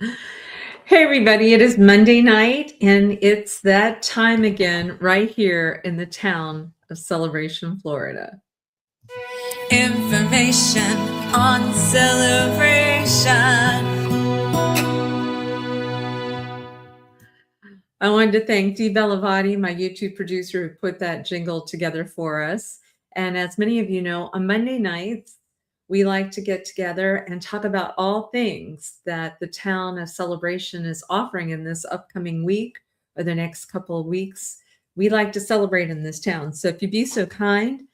Hey, everybody, it is Monday night, and it's that time again right here in the town of Celebration, Florida. Information on celebration. I wanted to thank Dee Bellavati, my YouTube producer, who put that jingle together for us. And as many of you know, on Monday nights, we like to get together and talk about all things that the town of Celebration is offering in this upcoming week or the next couple of weeks. We like to celebrate in this town. So if you'd be so kind,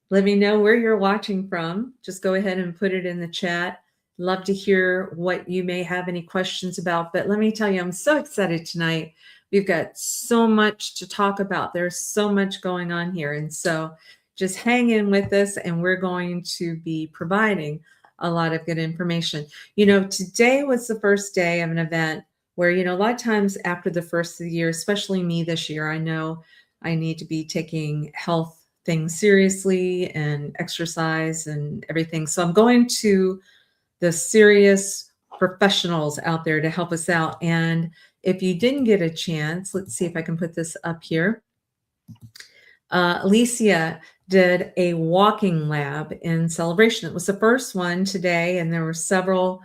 let me know where you're watching from. Just go ahead and put it in the chat. Love to hear what you may have any questions about. But let me tell you, I'm so excited tonight. We've got so much to talk about. There's so much going on here. And so just hang in with us, and we're going to be providing a lot of good information. You know, today was the first day of an event where, a lot of times after the first of the year, especially me this year, I know I need to be taking health things seriously and exercise and everything. So I'm going to the serious professionals out there to help us out. And if you didn't get a chance, let's see if I can put this up here. Alicia did a walking lab in Celebration. It was the first one today, and there were several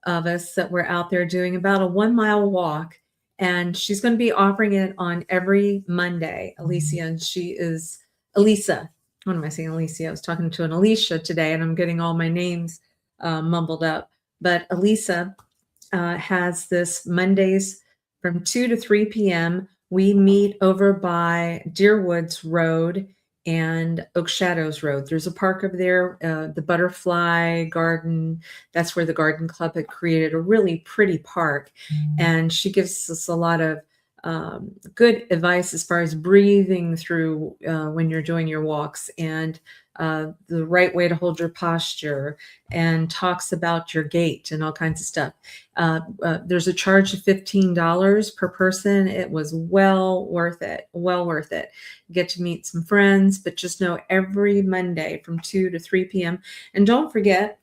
of us that were out there doing about a 1-mile walk. And she's going to be offering it on every Monday, Alicia. And she is Elisa. What am I saying, Alicia? I was talking to an Alicia today, and I'm getting all my names mumbled up. But Elisa has this Mondays from 2 to 3 p.m. We meet over by Deerwoods Road and Oak Shadows Road. There's a park over there, the Butterfly Garden. That's where the garden club had created a really pretty park. And she gives us a lot of good advice as far as breathing through when you're doing your walks, and the right way to hold your posture, and talks about your gait and all kinds of stuff. There's a charge of $15 per person. It was well worth it. Well worth it. Get to meet some friends, but just know every Monday from 2 to 3 p.m. And don't forget,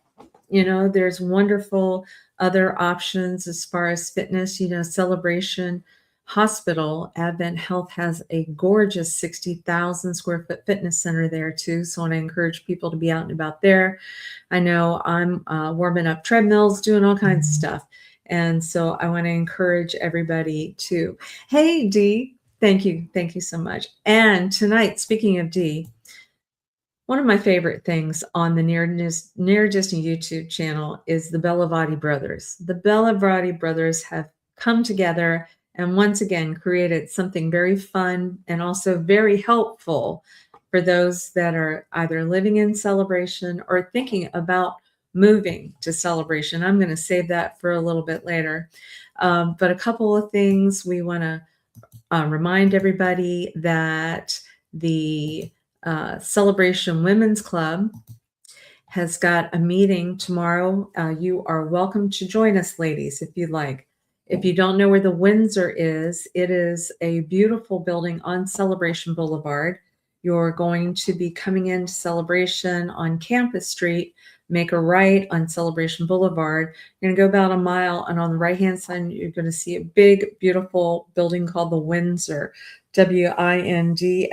there's wonderful other options as far as fitness. Celebration Hospital, Advent Health has a gorgeous 60,000 square foot fitness center there too. So I want to encourage people to be out and about there. I know I'm warming up treadmills, doing all kinds of stuff. And so I want to encourage everybody to, hey, Dee, thank you. Thank you so much. And tonight, speaking of Dee, one of my favorite things on the Near Disney YouTube channel is the Bellavati brothers. The Bellavati brothers have come together and once again created something very fun and also very helpful for those that are either living in Celebration or thinking about moving to Celebration. I'm going to save that for a little bit later. But a couple of things we want to remind everybody that the Celebration Women's Club has got a meeting tomorrow. You are welcome to join us, ladies, if you'd like. If you don't know where the Windsor is, it is a beautiful building on Celebration Boulevard. You're going to be coming into Celebration on Campus Street, make a right on Celebration Boulevard. You're going to go about a mile, and on the right-hand side, you're going to see a big, beautiful building called the Windsor, WINDSOR.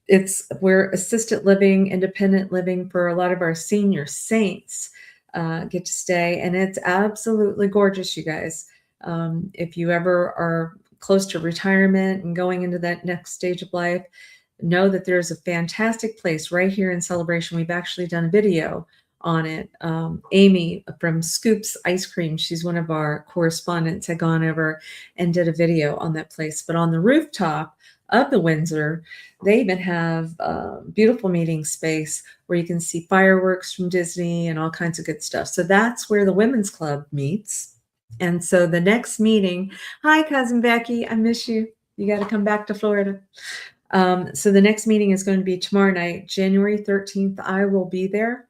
It's where assisted living, independent living for a lot of our senior saints get to stay, and it's absolutely gorgeous, you guys. If you ever are close to retirement and going into that next stage of life, know that there's a fantastic place right here in Celebration. We've actually done a video on it. Amy from Scoops Ice Cream, she's one of our correspondents, had gone over and did a video on that place. But on the rooftop of the Windsor, they even have beautiful meeting space where you can see fireworks from Disney and all kinds of good stuff. So that's where the Women's Club meets. And so the next meeting, hi, Cousin Becky, I miss you. You got to come back to Florida. So the next meeting is going to be tomorrow night, January 13th. I will be there,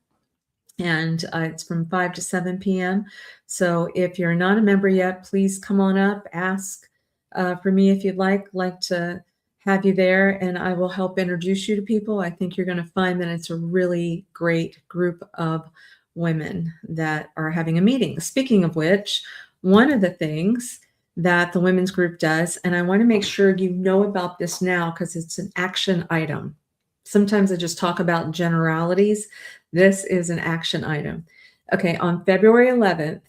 and it's from 5 to 7 p.m. So if you're not a member yet, please come on up, ask for me if you'd like to have you there, and I will help introduce you to people. I think you're going to find that it's a really great group of women that are having a meeting. Speaking of which, one of the things that the women's group does, and I want to make sure you know about this now because it's an action item. Sometimes I just talk about generalities. This is an action item. Okay, on February 11th,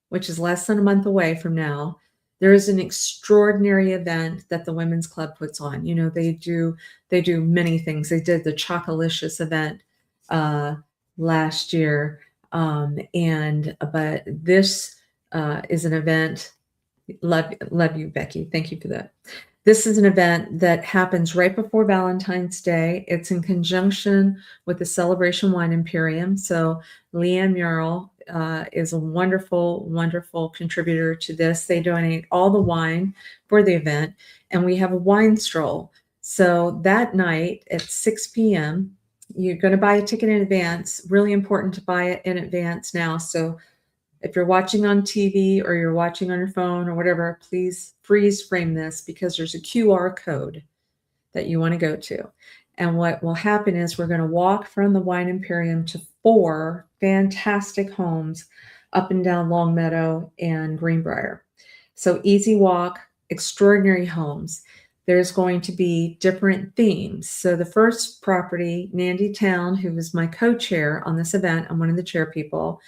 which is less than a month away from now, there is an extraordinary event that the Women's Club puts on. You know, they do many things. They did the Chocolicious event last year, but this is an event. Love you, Becky. Thank you for that. This is an event that happens right before Valentine's Day. It's in conjunction with the Celebration Wine Imperium. So Leanne Murrell is a wonderful, wonderful contributor to this. They donate all the wine for the event, and we have a wine stroll. So that night at 6 p.m., you're going to buy a ticket in advance. Really important to buy it in advance now. So if you're watching on TV or you're watching on your phone or whatever, please freeze frame this because there's a QR code that you want to go to. And what will happen is we're going to walk from the Wine Imperium to 4 fantastic homes up and down Longmeadow and Greenbrier. So easy walk, extraordinary homes. There's going to be different themes. So the first property, Nandy Town, who is my co-chair on this event, I'm one of the chair people,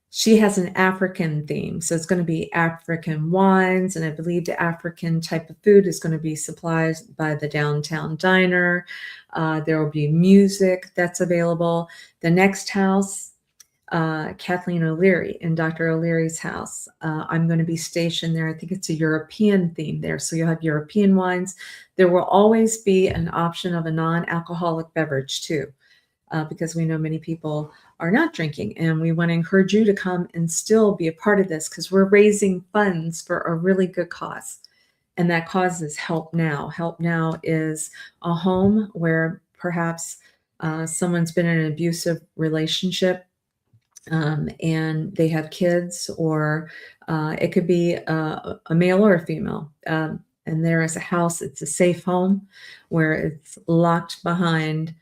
she has an African theme. So it's going to be African wines. And I believe the African type of food is going to be supplied by the Downtown Diner. There will be music that's available. The next house, Kathleen O'Leary, in Dr. O'Leary's house. I'm going to be stationed there. I think it's a European theme there. So you'll have European wines. There will always be an option of a non-alcoholic beverage too, because we know many people are not drinking, and we want to encourage you to come and still be a part of this because we're raising funds for a really good cause. And that cause is Help Now. Help Now is a home where perhaps someone's been in an abusive relationship and they have kids, or it could be a male or a female. And there is a house, it's a safe home where it's locked behind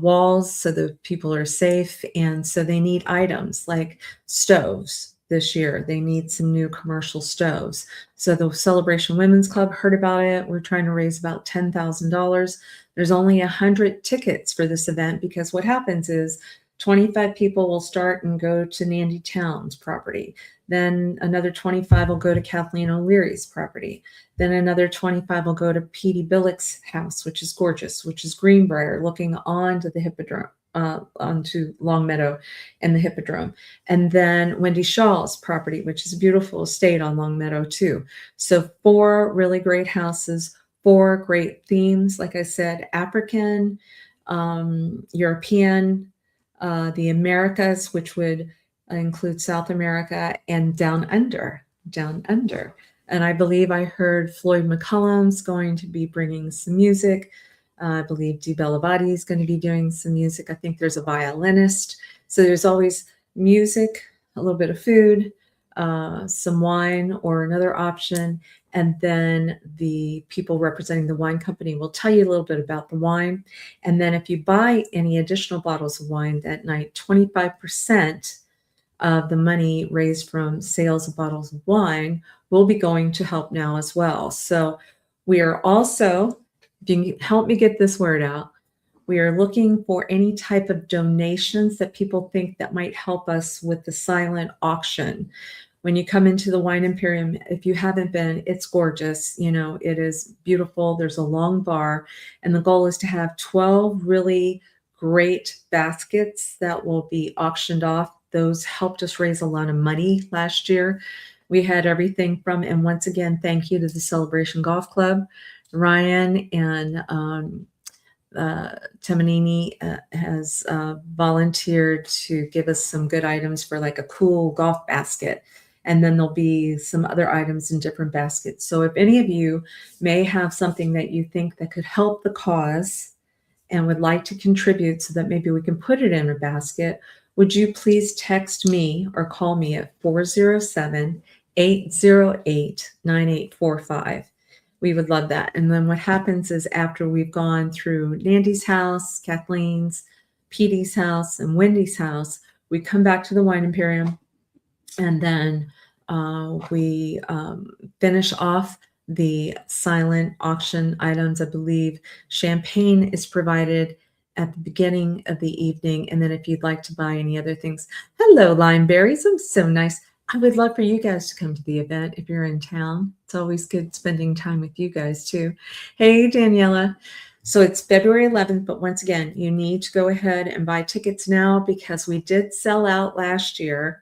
walls so the people are safe. And so they need items like stoves this year. They need some new commercial stoves. So the Celebration Women's Club heard about it. We're trying to raise about $10,000. There's only 100 tickets for this event because what happens is 25 people will start and go to Nandy Town's property. Then another 25 will go to Kathleen O'Leary's property. Then another 25 will go to Petey Billick's house, which is gorgeous, which is Greenbrier, looking onto the Hippodrome, onto Longmeadow and the Hippodrome. And then Wendy Shaw's property, which is a beautiful estate on Longmeadow too. So 4 really great houses, 4 great themes. Like I said, African, European, the Americas, which would include South America, and down under. And I believe I heard Floyd McCullum's going to be bringing some music. I believe Dee Bellavati is going to be doing some music. I think there's a violinist. So there's always music, a little bit of food, some wine or another option. And then the people representing the wine company will tell you a little bit about the wine. And then if you buy any additional bottles of wine that night, 25% of the money raised from sales of bottles of wine will be going to Help Now as well. So we are also, if you can help me get this word out, we are looking for any type of donations that people think that might help us with the silent auction. When you come into the Wine Imperium, if you haven't been, it's gorgeous. You know, it is beautiful. There's a long bar, and the goal is to have 12 really great baskets that will be auctioned off. Those helped us raise a lot of money last year. We had everything from, and once again, thank you to the Celebration Golf Club. Ryan and Temanini has volunteered to give us some good items for like a cool golf basket. And then there'll be some other items in different baskets. So if any of you may have something that you think that could help the cause and would like to contribute so that maybe we can put it in a basket, would you please text me or call me at 407-808-9845. We would love that. And then what happens is after we've gone through Nandy's house, Kathleen's, Petey's house, and Wendy's house, We come back to the Wine Imperium, and then we finish off the silent auction items. I believe champagne is provided at the beginning of the evening. And then if you'd like to buy any other things, hello, Limeberries. I'm so nice. I would love for you guys to come to the event if you're in town. It's always good spending time with you guys too. Hey, Daniela. So it's February 11th, but once again, you need to go ahead and buy tickets now because we did sell out last year.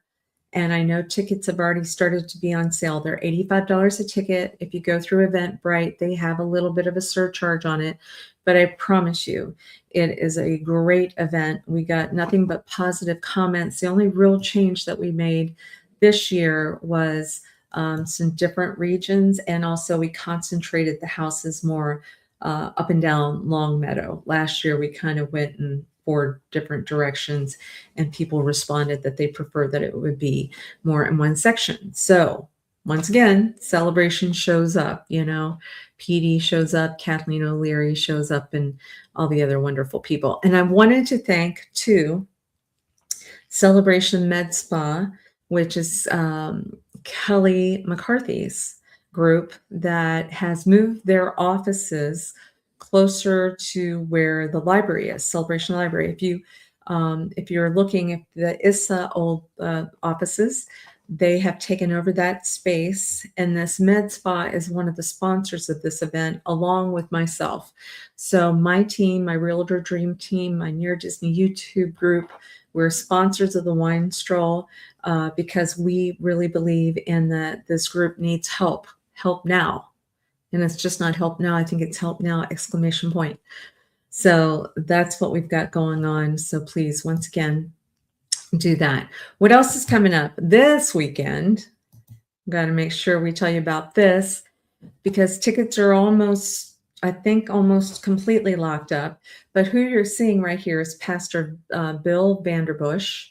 And I know tickets have already started to be on sale. They're $85 a ticket. If you go through Eventbrite, they have a little bit of a surcharge on it. But I promise you, it is a great event. We got nothing but positive comments. The only real change that we made this year was some different regions. And also we concentrated the houses more up and down Longmeadow. Last year, we kind of went in 4 different directions, and people responded that they prefer that it would be more in one section. So once again, Celebration shows up, PD shows up, Kathleen O'Leary shows up, and all the other wonderful people. And I wanted to thank, too, Celebration Med Spa, which is Kelly McCarthy's group that has moved their offices closer to where the library is, Celebration Library. If you're looking at the ISSA old offices, they have taken over that space, and this Med Spa is one of the sponsors of this event, along with myself. So my team, my Realtor Dream team, my Near Disney YouTube group, we're sponsors of the Wine Stroll because we really believe in that this group needs help now. And it's just not help now. I think it's help now, exclamation point. So that's what we've got going on. So please, once again, do that. What else is coming up this weekend? Got to make sure we tell you about this because tickets are almost completely locked up. But who you're seeing right here is Pastor Bill Vanderbush.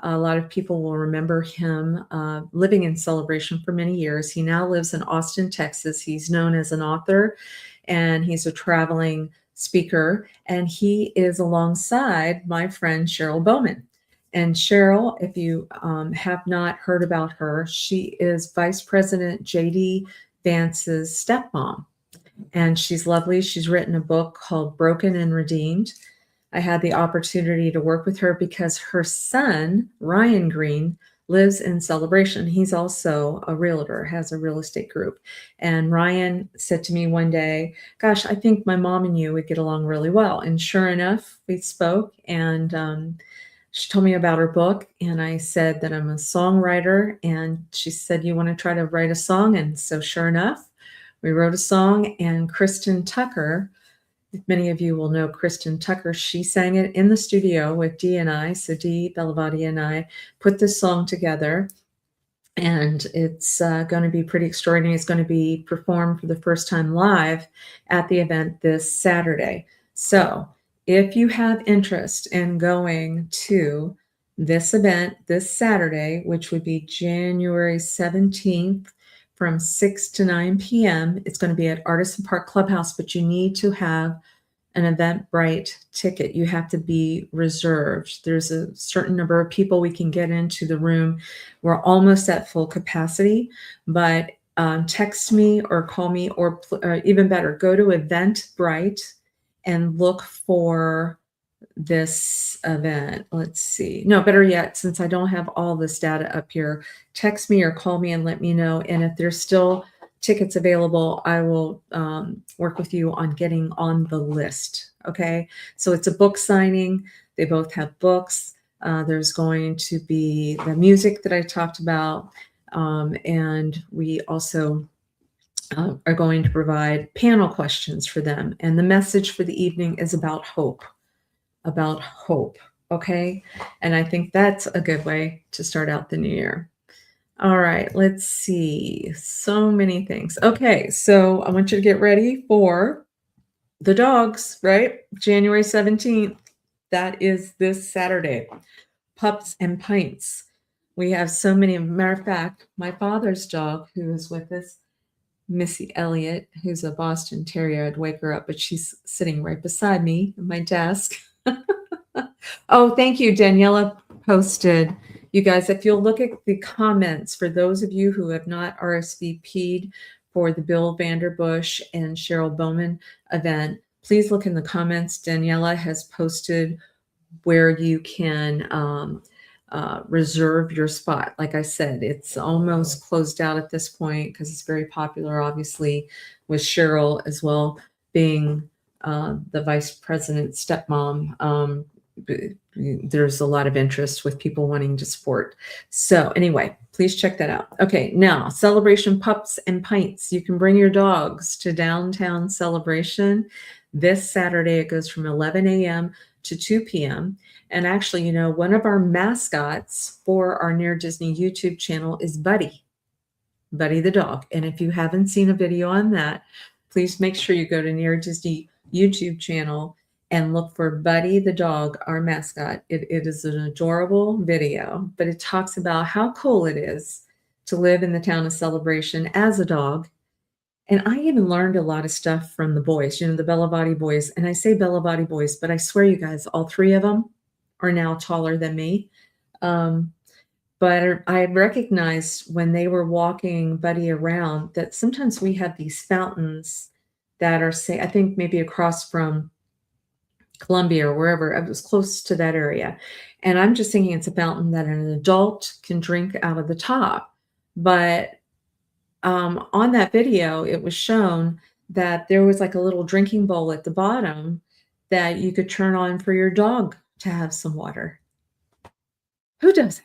A lot of people will remember him living in Celebration for many years. He now lives in Austin, Texas. He's known as an author, and he's a traveling speaker. And he is alongside my friend Cheryl Bowman. And Cheryl, if you have not heard about her, she is Vice President J.D. Vance's stepmom. And she's lovely. She's written a book called Broken and Redeemed. I had the opportunity to work with her because her son, Ryan Green, lives in Celebration. He's also a realtor, has a real estate group. And Ryan said to me one day, gosh, I think my mom and you would get along really well. And sure enough, we spoke, and she told me about her book. And I said that I'm a songwriter. And she said, you want to try to write a song? And so sure enough, we wrote a song, and Kristen Tucker, many of you will know Kristen Tucker, she sang it in the studio with Dee and I. So Dee Bellavati and I put this song together, and it's going to be pretty extraordinary. It's going to be performed for the first time live at the event this Saturday. So if you have interest in going to this event this Saturday, which would be January 17th, from 6 to 9 p.m. It's going to be at Artisan Park Clubhouse, but you need to have an Eventbrite ticket. You have to be reserved. There's a certain number of people we can get into the room. We're almost at full capacity, but text me or call me, or even better, go to Eventbrite and look for this event. Let's see. No, better yet, since I don't have all this data up here, text me or call me and let me know. And if there's still tickets available, I will work with you on getting on the list. Okay. So it's a book signing. They both have books. There's going to be the music that I talked about. And we also are going to provide panel questions for them. And the message for the evening is about hope. Okay. And I think that's a good way to start out the new year. All right, let's see. So many things. Okay, so I want you to get ready for the dogs, right? January 17th. That is this Saturday. Pups and Pints. We have so many. Matter of fact, my father's dog, who is with us, Missy Elliott, who's a Boston Terrier, I'd wake her up, but she's sitting right beside me at my desk. Oh, thank you, Daniela posted, you guys, if you'll look at the comments, for those of you who have not RSVP'd for the Bill Vanderbush and Cheryl Bowman event, please look in the comments. Daniela has posted where you can reserve your spot. Like I said, it's almost closed out at this point because it's very popular, obviously, with Cheryl as well being the vice president stepmom. There's a lot of interest with people wanting to support. So anyway, please check that out. Okay, now Celebration Pups and Pints. You can bring your dogs to Downtown Celebration this Saturday. It goes from 11 a.m. to 2 p.m. And actually, you know, one of our mascots for our Near Disney YouTube channel is Buddy the dog. And if you haven't seen a video on that, please make sure you go to Near Disney YouTube channel and look for Buddy the dog, our mascot. It is an adorable video, but it talks about how cool it is to live in the town of Celebration as a dog. And I even learned a lot of stuff from the boys, you know, the Bellavati boys. And I say Bellavati boys, but I swear you guys, all three of them are now taller than me. But I recognized when they were walking Buddy around that sometimes we have these fountains that are, say, I think maybe across from Columbia or wherever. It was close to that area. And I'm just thinking it's a fountain that an adult can drink out of the top. But on that video, it was shown that there was like a little drinking bowl at the bottom that you could turn on for your dog to have some water. Who does it?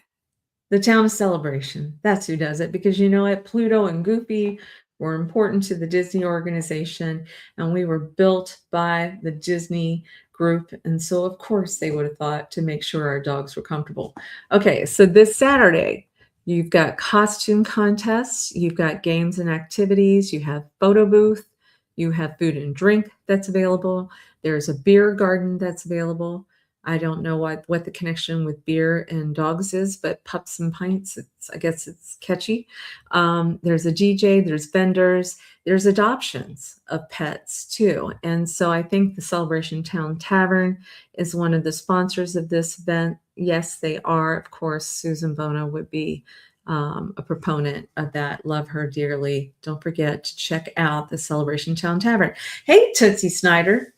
The town of Celebration. That's who does it, because you know what? Pluto and Goofy were important to the Disney organization, and we were built by the Disney group. And so, of course, they would have thought to make sure our dogs were comfortable. Okay, so this Saturday, you've got costume contests, you've got games and activities, you have photo booth, you have food and drink that's available. There's a beer garden that's available. I don't know what the connection with beer and dogs is, but Pups and Pints, I guess it's catchy. There's a DJ, there's vendors, there's adoptions of pets too. And so I think the Celebration Town Tavern is one of the sponsors of this event. Yes, they are. Of course, Susan Bono would be a proponent of that. Love her dearly. Don't forget to check out the Celebration Town Tavern. Hey, Tootsie Snyder.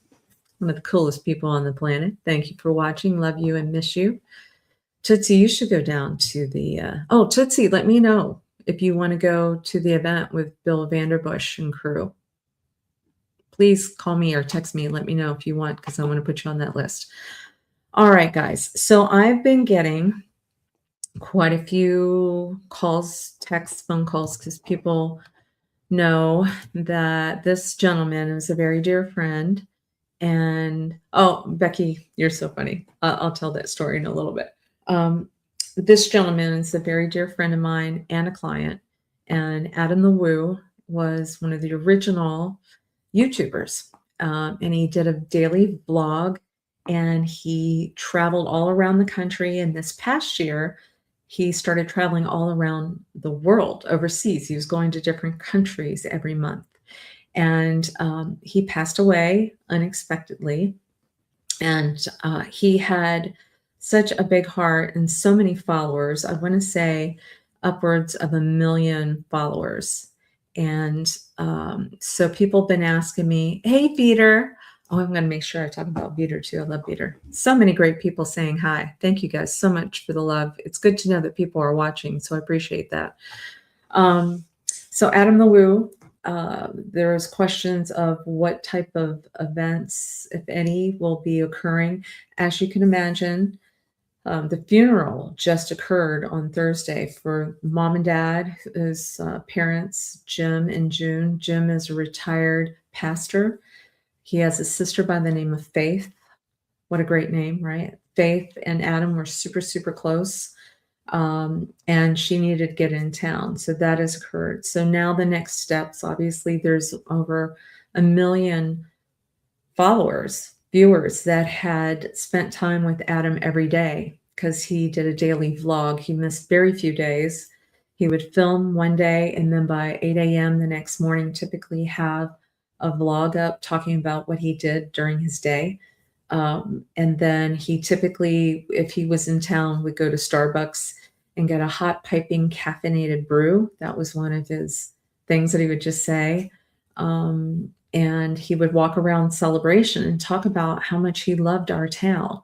One of the coolest people on the planet. Thank you for watching. Love you and miss you. Tootsie, you should go down to the, Tootsie, let me know if you want to go to the event with Bill Vanderbush and crew. Please call me or text me and let me know if you want, because I want to put you on that list. All right, guys. So I've been getting quite a few calls, texts, phone calls, because people know that this gentleman is a very dear friend. And, Becky, you're so funny. I'll tell that story in a little bit. This gentleman is a very dear friend of mine and a client. And Adam the Woo was one of the original YouTubers. And he did a daily vlog, and he traveled all around the country. And this past year, he started traveling all around the world, overseas. He was going to different countries every month. And he passed away unexpectedly. And he had such a big heart and so many followers. I want to say upwards of 1 million followers. And so people have been asking me, hey, Peter. Oh, I'm going to make sure I talk about Peter too. I love Peter. So many great people saying hi. Thank you guys so much for the love. It's good to know that people are watching, so I appreciate that. So Adam the Woo, there's questions of what type of events, if any, will be occurring. As you can imagine, the funeral just occurred on Thursday for Mom and Dad, his parents, Jim and June. Jim is a retired pastor. He has a sister by the name of Faith. What a great name, right? Faith and Adam were super, super close. And she needed to get in town. So that has occurred. So now the next steps, obviously there's over 1 million followers, viewers that had spent time with Adam every day, because he did a daily vlog. He missed very few days. He would film one day, and then by 8 a.m. the next morning, typically have a vlog up talking about what he did during his day. And then he typically, if he was in town, would go to Starbucks and get a hot piping caffeinated brew. That was one of his things that he would just say. And he would walk around Celebration and talk about how much he loved our town.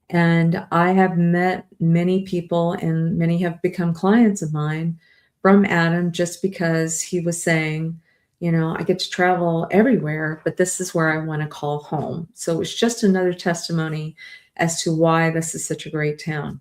And I have met many people, and many have become clients of mine from Adam just because he was saying, I get to travel everywhere, but this is where I want to call home. So it's just another testimony as to why this is such a great town.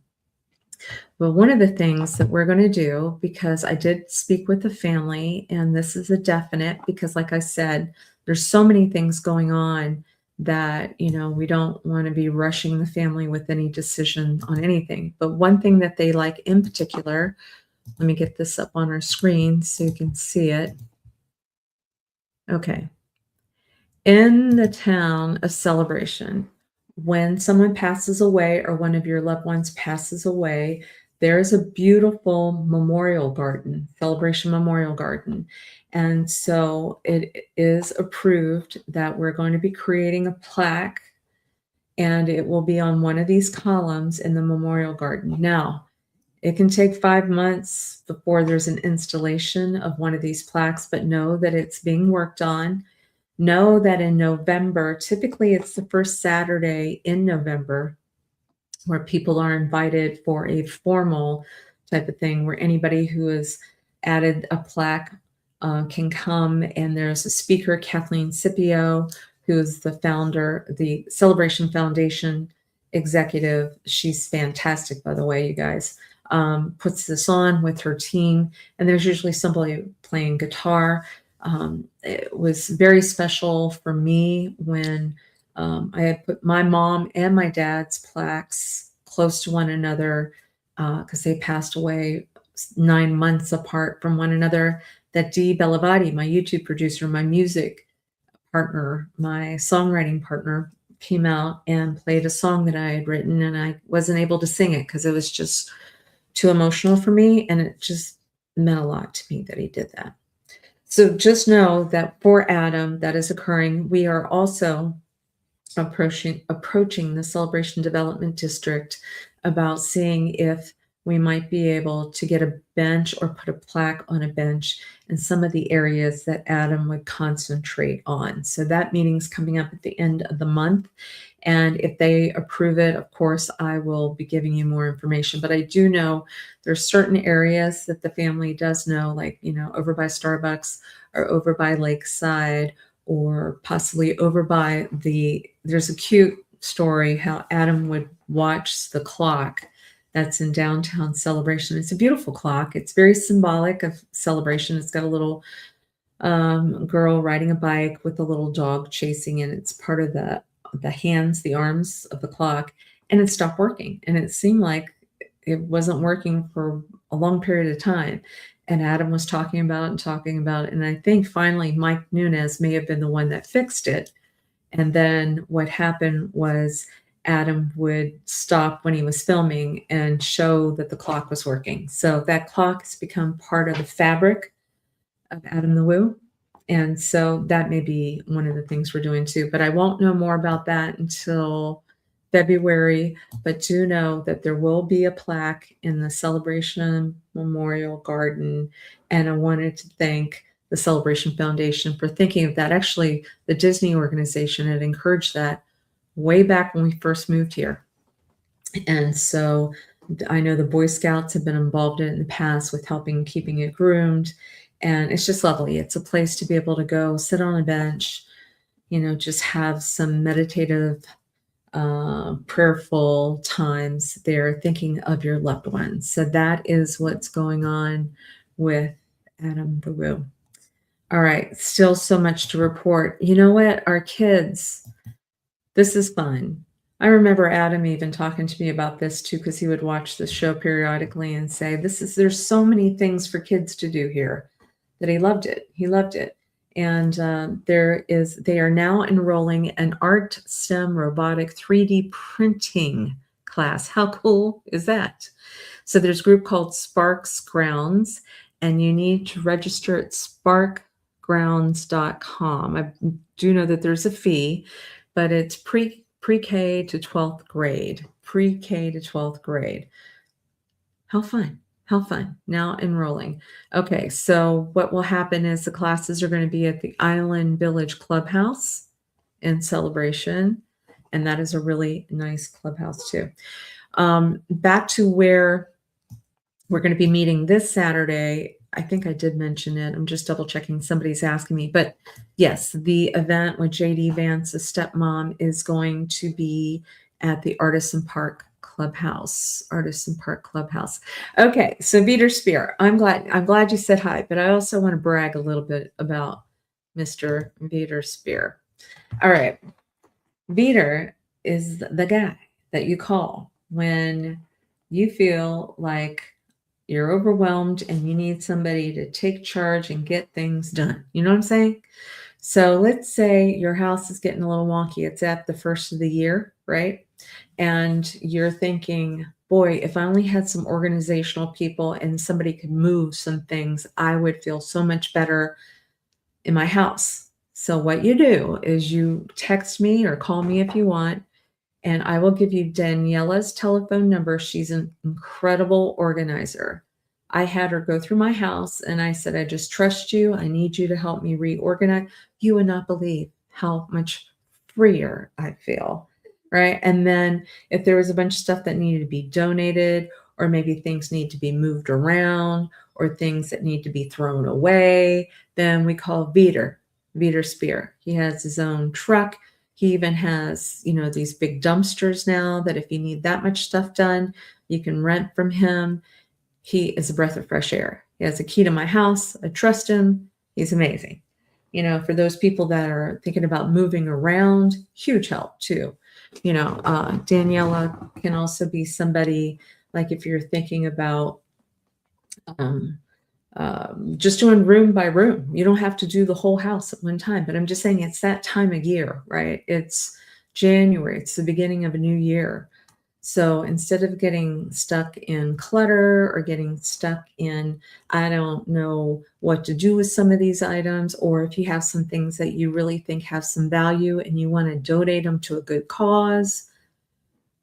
But one of the things that we're going to do, because I did speak with the family, and this is a definite, because like I said, there's so many things going on that, we don't want to be rushing the family with any decision on anything. But one thing that they like in particular, let me get this up on our screen so you can see it. Okay. In the town of Celebration, when someone passes away or one of your loved ones passes away, there is a beautiful memorial garden, Celebration Memorial Garden. And so it is approved that we're going to be creating a plaque, and it will be on one of these columns in the memorial garden. Now, it can take 5 months before there's an installation of one of these plaques, but know that it's being worked on. Know that in November, typically it's the first Saturday in November, where people are invited for a formal type of thing where anybody who has added a plaque can come. And there's a speaker, Kathleen Scipio, who is the founder, the Celebration Foundation executive. She's fantastic, by the way, you guys. Puts this on with her team, and there's usually somebody playing guitar. It was very special for me when I had put my mom and my dad's plaques close to one another because they passed away 9 months apart from one another. That Dee Bellavati, my YouTube producer, my music partner, my songwriting partner, came out and played a song that I had written, and I wasn't able to sing it because it was just too emotional for me, and it just meant a lot to me that he did that. So just know that for Adam, that is occurring. We are also approaching the Celebration Development District about seeing if we might be able to get a bench or put a plaque on a bench in some of the areas that Adam would concentrate on. So that meeting's coming up at the end of the month. And if they approve it, of course, I will be giving you more information. But I do know there's certain areas that the family does know, like, over by Starbucks or over by Lakeside, or possibly over by there's a cute story how Adam would watch the clock that's in downtown Celebration. It's a beautiful clock. It's very symbolic of Celebration. It's got a little girl riding a bike with a little dog chasing it. It's part of the arms of the clock, and it stopped working. And it seemed like it wasn't working for a long period of time. And Adam was talking about it. And I think finally Mike Nunez may have been the one that fixed it. And then what happened was Adam would stop when he was filming and show that the clock was working. So that clock has become part of the fabric of Adam the Woo. And so that may be one of the things we're doing too. But I won't know more about that until February. But do know that there will be a plaque in the Celebration Memorial Garden. And I wanted to thank the Celebration Foundation for thinking of that. Actually, the Disney organization had encouraged that way back when we first moved here. And so I know the Boy Scouts have been involved in it in the past with helping keeping it groomed. And it's just lovely. It's a place to be able to go sit on a bench, just have some meditative, prayerful times there thinking of your loved ones. So that is what's going on with Adam the Woo. All right. Still so much to report. You know what? Our kids, this is fun. I remember Adam even talking to me about this too, because he would watch the show periodically and say, there's so many things for kids to do here, that he loved it. He loved it. And they are now enrolling an art STEM robotic 3D printing class. How cool is that? So there's a group called Sparks Grounds, and you need to register at sparkgrounds.com. I do know that there's a fee, but it's pre-K to 12th grade. Pre-K to 12th grade. How fun. How fun. Now enrolling. Okay, so what will happen is the classes are going to be at the Island Village Clubhouse in Celebration. And that is a really nice clubhouse too. Back to where we're going to be meeting this Saturday. I think I did mention it. I'm just double checking. Somebody's asking me. But yes, the event with JD Vance's stepmom is going to be at the Artisan Park Clubhouse. Artisan Park Clubhouse. Okay, so Vitor Spear. I'm glad you said hi, but I also want to brag a little bit about Mr. Vitor Spear. All right. Vitor is the guy that you call when you feel like you're overwhelmed and you need somebody to take charge and get things done. You know what I'm saying? So let's say your house is getting a little wonky. It's at the first of the year, right? And you're thinking, boy, if I only had some organizational people and somebody could move some things, I would feel so much better in my house. So what you do is you text me or call me if you want, and I will give you Daniela's telephone number. She's an incredible organizer. I had her go through my house and I said, I just trust you. I need you to help me reorganize. You would not believe how much freer I feel, right? And then if there was a bunch of stuff that needed to be donated, or maybe things need to be moved around, or things that need to be thrown away, then we call Vitor Spear. He has his own truck. He even has, these big dumpsters now that if you need that much stuff done, you can rent from him. He is a breath of fresh air. He has a key to my house. I trust him. He's amazing. For those people that are thinking about moving around, huge help too. Daniela can also be somebody, like if you're thinking about just doing room by room. You don't have to do the whole house at one time, but I'm just saying it's that time of year, right? It's January. It's the beginning of a new year. So instead of getting stuck in clutter or getting stuck in, I don't know what to do with some of these items, or if you have some things that you really think have some value and you want to donate them to a good cause,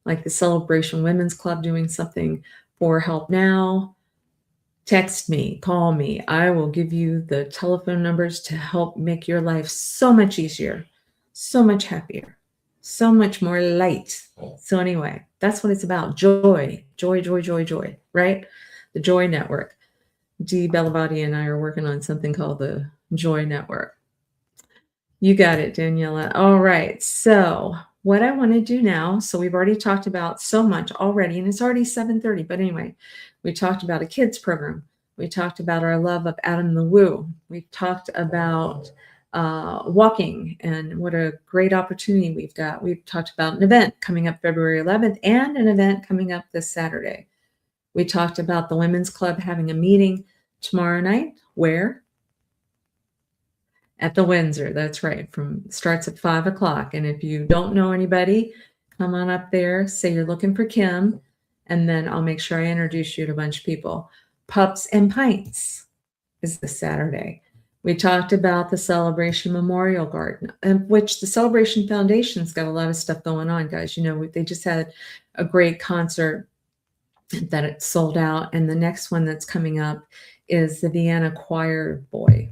like the Celebration Women's Club doing something for Help Now, text me, call me. I will give you the telephone numbers to help make your life so much easier, so much happier, so much more light. So anyway, that's what it's about. Joy, joy, joy, joy, joy, right? The Joy Network. Dee Bellavati and I are working on something called the Joy Network. You got it, Daniela. All right. So what I want to do now, so we've already talked about so much already, and it's already 7:30, but anyway, we talked about a kids program. We talked about our love of Adam the Woo. We've talked about walking and what a great opportunity we've got. We've talked about an event coming up February 11th and an event coming up this Saturday. We talked about the Women's Club having a meeting tomorrow night. Where? At the Windsor. That's right. Starts at 5 o'clock. And if you don't know anybody, come on up there, say you're looking for Kim, and then I'll make sure I introduce you to a bunch of people. Pups and Pints is this Saturday. We talked about the Celebration Memorial Garden, which the Celebration Foundation's got a lot of stuff going on, guys. They just had a great concert that it sold out. And the next one that's coming up is the Vienna Choirs Boy.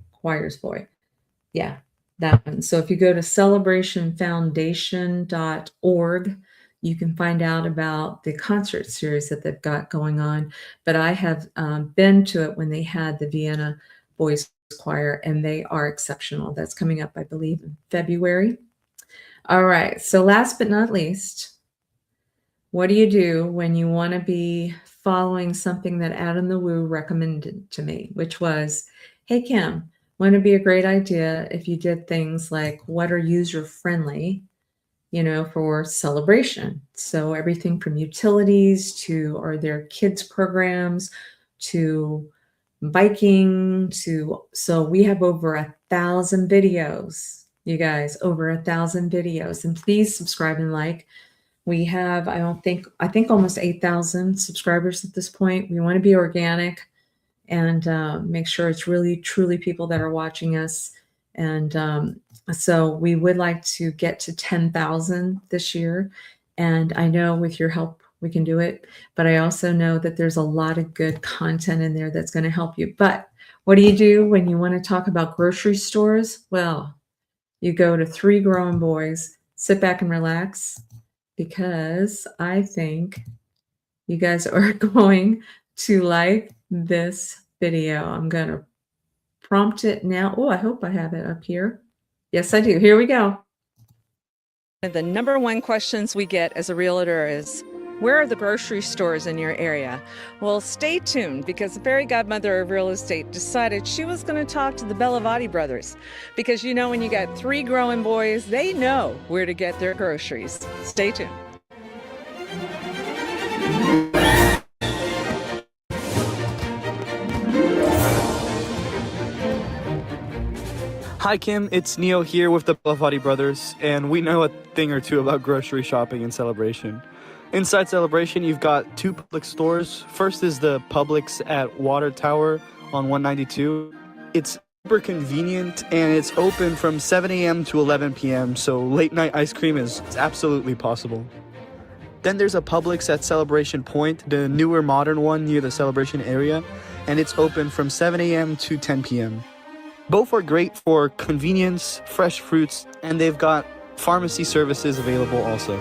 Yeah, that one. So if you go to celebrationfoundation.org, you can find out about the concert series that they've got going on. But I have been to it when they had the Vienna Boys Choir, and they are exceptional. That's coming up, I believe, in February. All right. So last but not least, what do you do when you want to be following something that Adam the Woo recommended to me, which was, hey, Kim, wouldn't it be a great idea if you did things like what are user-friendly, for celebration? So everything from utilities to, are there kids programs to biking so we have over 1,000 videos, you guys, over 1,000 videos. And please subscribe and like. We have, I think almost 8,000 subscribers at this point. We want to be organic and make sure it's really, truly people that are watching us. And so we would like to get to 10,000 this year. And I know with your help, we can do it. But I also know that there's a lot of good content in there that's going to help you. But what do you do when you want to talk about grocery stores? Well, you go to Three Growing Boys, sit back and relax, because I think you guys are going to like this video. I'm going to prompt it now. Oh, I hope I have it up here. Yes, I do. Here we go. The number one questions we get as a realtor is, where are the grocery stores in your area? Well, stay tuned, because the fairy godmother of real estate decided she was going to talk to the Bellavati brothers, because when you got three growing boys, they know where to get their groceries. Stay tuned. Hi Kim, it's Neo here with the Bellavati brothers, and we know a thing or two about grocery shopping in Celebration. Inside Celebration, you've got two Publix stores. First is the Publix at Water Tower on 192. It's super convenient, and it's open from 7 a.m. to 11 p.m., so late night ice cream is absolutely possible. Then there's a Publix at Celebration Point, the newer modern one near the Celebration area, and it's open from 7 a.m. to 10 p.m. Both are great for convenience, fresh fruits, and they've got pharmacy services available also.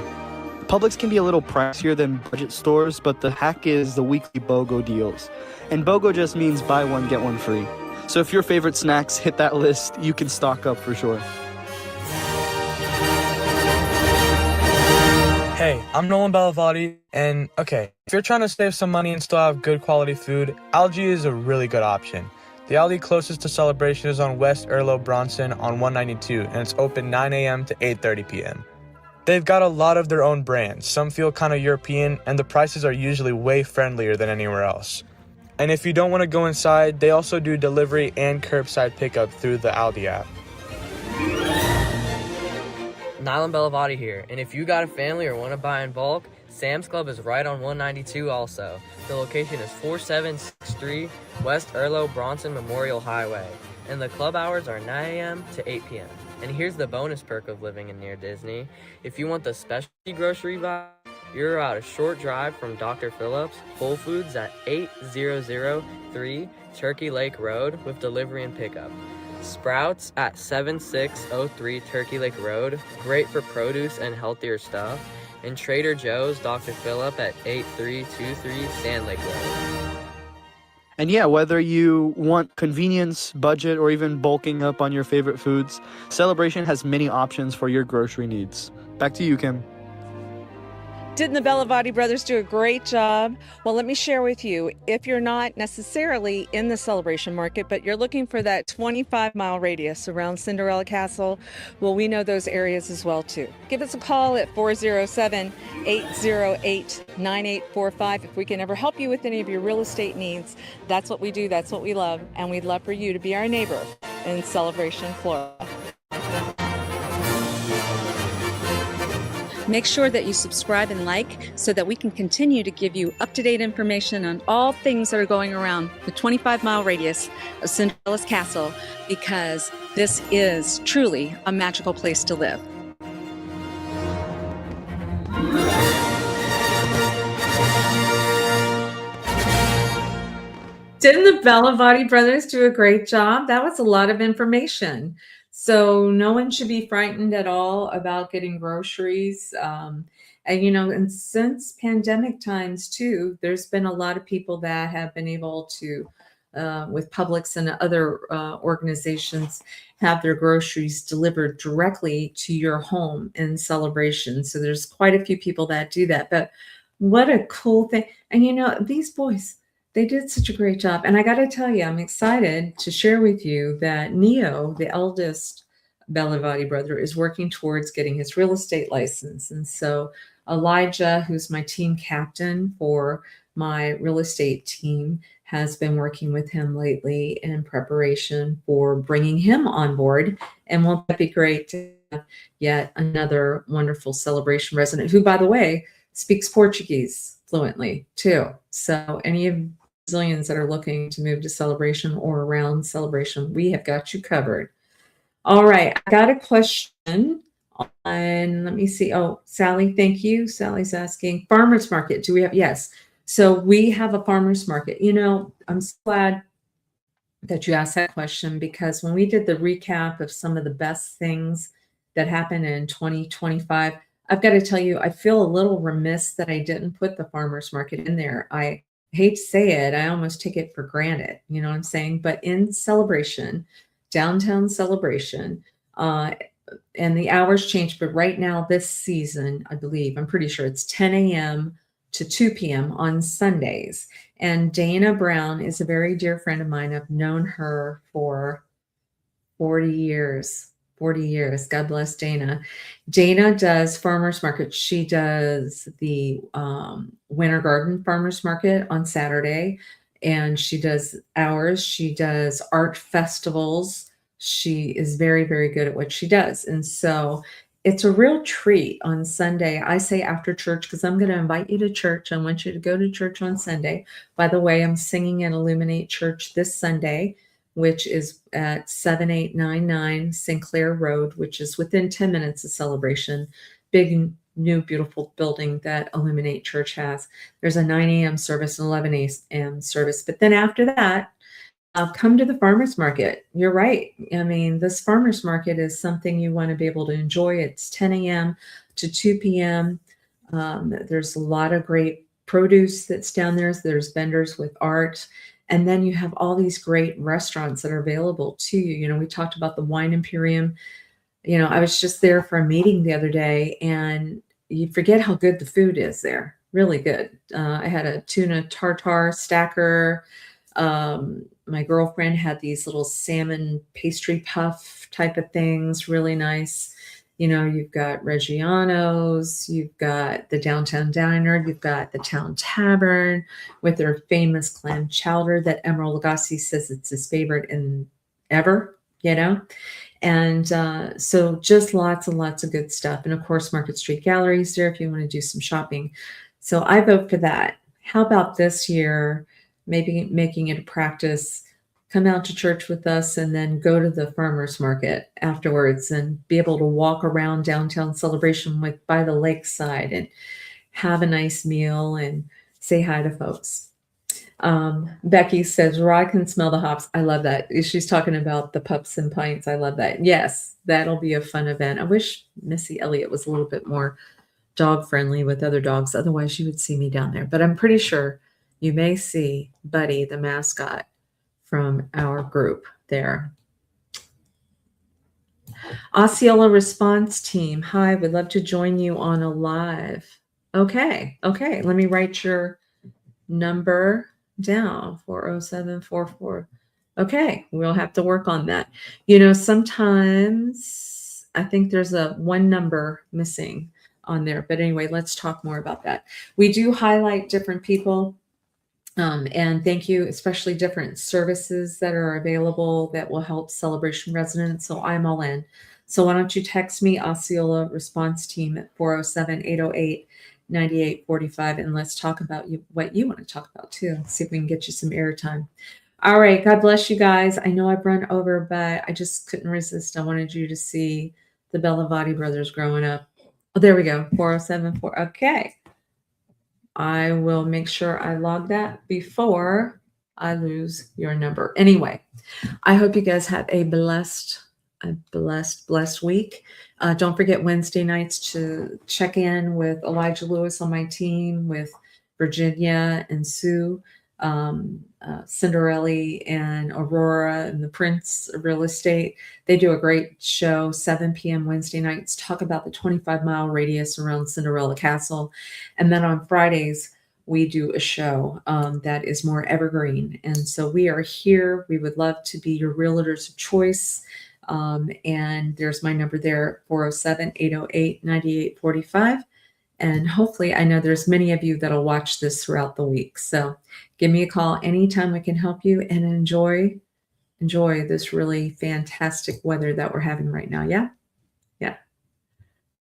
Publix can be a little pricier than budget stores, but the hack is the weekly BOGO deals. And BOGO just means buy one, get one free. So if your favorite snacks hit that list, you can stock up for sure. Hey, I'm Nolan Bellavati, and if you're trying to save some money and still have good quality food, Algae is a really good option. The Aldi closest to Celebration is on West Erlo Bronson on 192, and it's open 9 a.m. to 8:30 p.m. They've got a lot of their own brands. Some feel kind of European, and the prices are usually way friendlier than anywhere else. And if you don't want to go inside, they also do delivery and curbside pickup through the Aldi app. Nylan Bellavati here, and if you got a family or want to buy in bulk, Sam's Club is right on 192 also. The location is 4763 West Erlo Bronson Memorial Highway, and the club hours are 9 a.m. to 8 p.m. And here's the bonus perk of living in near Disney. If you want the specialty grocery vibe, you're about a short drive from Dr. Phillips, Whole Foods at 8003 Turkey Lake Road with delivery and pickup. Sprouts at 7603 Turkey Lake Road, great for produce and healthier stuff. And Trader Joe's Dr. Phillip at 8323 Sand Lake Road. And yeah, whether you want convenience, budget, or even bulking up on your favorite foods, Celebration has many options for your grocery needs. Back to you, Kim. Didn't the Bellavati brothers do a great job? Well, let me share with you, if you're not necessarily in the Celebration market, but you're looking for that 25-mile radius around Cinderella Castle, well, we know those areas as well, too. Give us a call at 407-808-9845 if we can ever help you with any of your real estate needs. That's what we do, that's what we love, and we'd love for you to be our neighbor in Celebration, Florida. Make sure that you subscribe and like so that we can continue to give you up-to-date information on all things that are going around the 25-mile radius of Cinderella's Castle, because this is truly a magical place to live. Didn't the Bellavati brothers do a great job? That was a lot of information. So no one should be frightened at all about getting groceries. And since pandemic times too, there's been a lot of people that have been able to, with Publix and other organizations, have their groceries delivered directly to your home in Celebration. So there's quite a few people that do that. But what a cool thing. And these boys, they did such a great job. And I got to tell you, I'm excited to share with you that Neo, the eldest Bellavati brother, is working towards getting his real estate license. And so Elijah, who's my team captain for my real estate team, has been working with him lately in preparation for bringing him on board. And won't that be great to have yet another wonderful Celebration resident who, by the way, speaks Portuguese fluently too. So any of Brazilians that are looking to move to Celebration or around Celebration, we have got you covered. All right, I got a question on, let me see. Oh, Sally, thank you. Sally's asking, farmers market, do we have? Yes. So we have a farmers market. You know, I'm so glad that you asked that question, because when we did the recap of some of the best things that happened in 2025, I've got to tell you, I feel a little remiss that I didn't put the farmers market in there. I hate to say it, I almost take it for granted. You know what I'm saying? But in Celebration, downtown Celebration, and the hours change, but right now this season, I believe, I'm pretty sure it's 10 a.m. to 2 p.m. on Sundays. And Dana Brown is a very dear friend of mine. I've known her for 40 years. 40 years. God bless Dana. Dana does farmers market. She does the Winter Garden Farmers Market on Saturday, and she does hours. She does art festivals. She is very, very good at what she does. And so it's a real treat on Sunday. I say after church because I'm going to invite you to church. I want you to go to church on Sunday. By the way, I'm singing at Illuminate Church this Sunday, which is at 7899 Sinclair Road, which is within 10 minutes of Celebration. Big, new, beautiful building that Illuminate Church has. There's a 9 a.m. service and 11 a.m. service. But then after that, come to the farmers market. You're right. I mean, this farmers market is something you want to be able to enjoy. It's 10 a.m. to 2 p.m. There's a lot of great produce that's down there. So there's vendors with art. And then you have all these great restaurants that are available to you. You know, we talked about the Wine Imperium. You know, I was just there for a meeting the other day, and you forget how good the food is there. Really good. I had a tuna tartare stacker. My girlfriend had these little salmon pastry puff type of things, really nice. You know, you've got Reggiano's, you've got the Downtown Diner, you've got the Town Tavern with their famous clam chowder that Emerald Lagasse says it's his favorite in ever, you know. And so just lots and lots of good stuff. And of course, Market Street Gallery's there if you want to do some shopping. So I vote for that. How about this year? Maybe making it a practice, come out to church with us and then go to the farmers market afterwards and be able to walk around downtown Celebration with by the lakeside and have a nice meal and say hi to folks. Becky says, Rod can smell the hops. I love that. She's talking about the pups and pints. I love that. Yes, that'll be a fun event. I wish Missy Elliott was a little bit more dog friendly with other dogs. Otherwise, you would see me down there. But I'm pretty sure you may see Buddy, the mascot, from our group there. Osceola Response Team. Hi, we'd love to join you on a live. Okay. Let me write your number down, 40744. Okay, we'll have to work on that. You know, sometimes I think there's a one number missing on there. But anyway, let's talk more about that. We do highlight different people. And thank you, especially different services that are available that will help Celebration residents. So I'm all in. So why don't you text me, Osceola Response Team, at 407-808-9845, and let's talk about what you want to talk about too. See if we can get you some airtime. All right. God bless you guys. I know I've run over, but I just couldn't resist. I wanted you to see the Bellavati brothers growing up. Oh, there we go. 4074. Okay. I will make sure I log that before I lose your number. Anyway, I hope you guys have a blessed week. Don't forget Wednesday nights to check in with Elijah Lewis on my team, with Virginia and Sue, Cinderella and Aurora and the Prince of Real Estate. They do a great show, 7 p.m. Wednesday nights, talk about the 25-mile radius around Cinderella Castle. And then on Fridays, we do a show that is more evergreen. And so we are here. We would love to be your realtors of choice. And there's my number there, 407-808-9845. And hopefully, I know there's many of you that'll watch this throughout the week. So give me a call anytime we can help you, and enjoy this really fantastic weather that we're having right now. Yeah.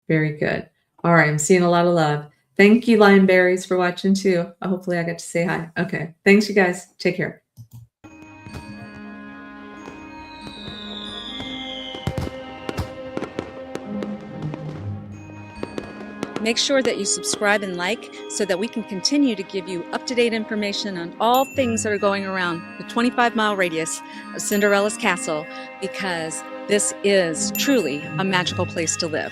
Very good. All right. I'm seeing a lot of love. Thank you, Lion Berries, for watching too. Hopefully I got to say hi. Okay. Thanks, you guys. Take care. Make sure that you subscribe and like so that we can continue to give you up-to-date information on all things that are going around the 25-mile radius of Cinderella's Castle, because this is truly a magical place to live.